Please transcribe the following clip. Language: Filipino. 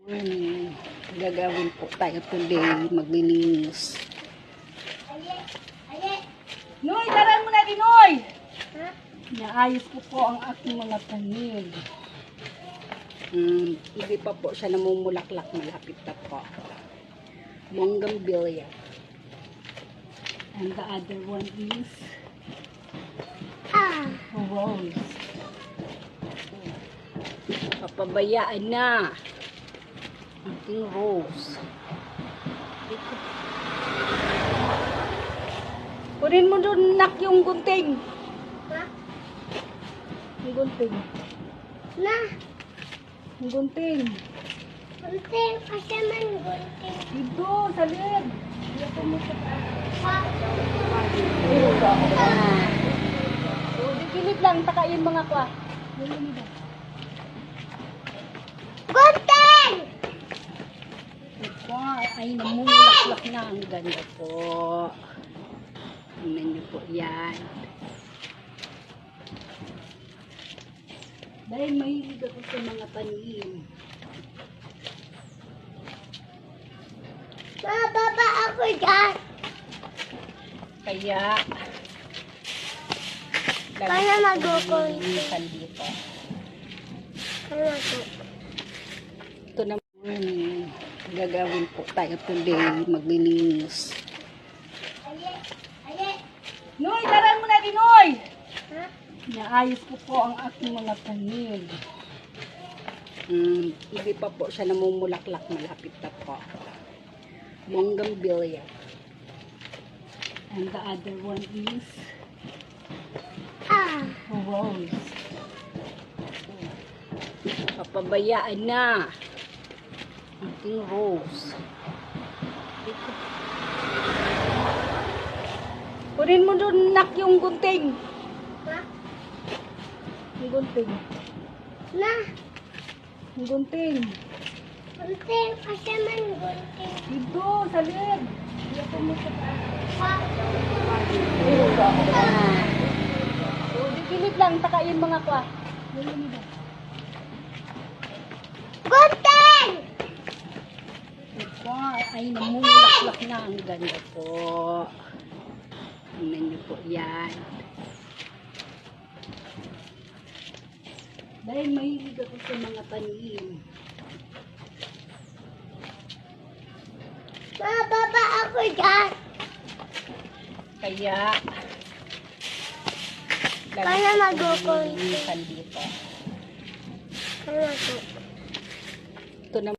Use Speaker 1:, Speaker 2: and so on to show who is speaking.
Speaker 1: Gagawin po tayo today, maglilinis. Noy, daran mo na din, Noy! Ha? Naayos ko po ang aking mga tanim. Hindi pa po siya namumulaklak, malapit na po. Bougainvillea. And the other one is rose. Papabayaan na ating rose. Kunin mo doon, nak, yung gunting. Ha? Yung gunting.
Speaker 2: Na?
Speaker 1: Yung gunting.
Speaker 2: Gunting? Kasi man gunting.
Speaker 1: Dito, sa lid. Dito mo sa
Speaker 2: Ha?
Speaker 1: So, digilid lang, takayin mga kwa.
Speaker 2: Gunting!
Speaker 1: Ito ay namumulaklak na. Ang ganda po. Tingnan niyo po yan. Dahil mahilig ako sa mga tanim.
Speaker 2: Mababa ako dyan.
Speaker 1: Kaya
Speaker 2: Kaya mag-ukulti.
Speaker 1: linisan dito.
Speaker 2: Kaya mag-ukulti.
Speaker 1: Ito naman, gagawin po tayo today, maglilinis. Noy, daran mo na din, Noy!
Speaker 2: Ha?
Speaker 1: Naayos ko po ang aking mga tanim. Hindi pa po siya namumulaklak, malapit na po. Bougainvillea. And the other one is rose. Papabayaan na ating rose. Kunin mo doon, nak, yung gunting.
Speaker 2: Ha?
Speaker 1: Yung gunting.
Speaker 2: Na?
Speaker 1: Yung gunting.
Speaker 2: Gunting? Kasi man gunting.
Speaker 1: Dito, sa lid. Dito mo sa
Speaker 2: Ha?
Speaker 1: So, digilid lang, takayin mga kwa.
Speaker 2: Gunting!
Speaker 1: Ito ay namumulaklak na. Ang ganda po. Tingnan niyo po yan. Dahil mahilig ako sa mga tanim.
Speaker 2: Mababa ako dyan.
Speaker 1: Kaya
Speaker 2: Kaya mag-ukulti.
Speaker 1: linisan dito.
Speaker 2: Kaya mag-ukulti.
Speaker 1: Ito naman.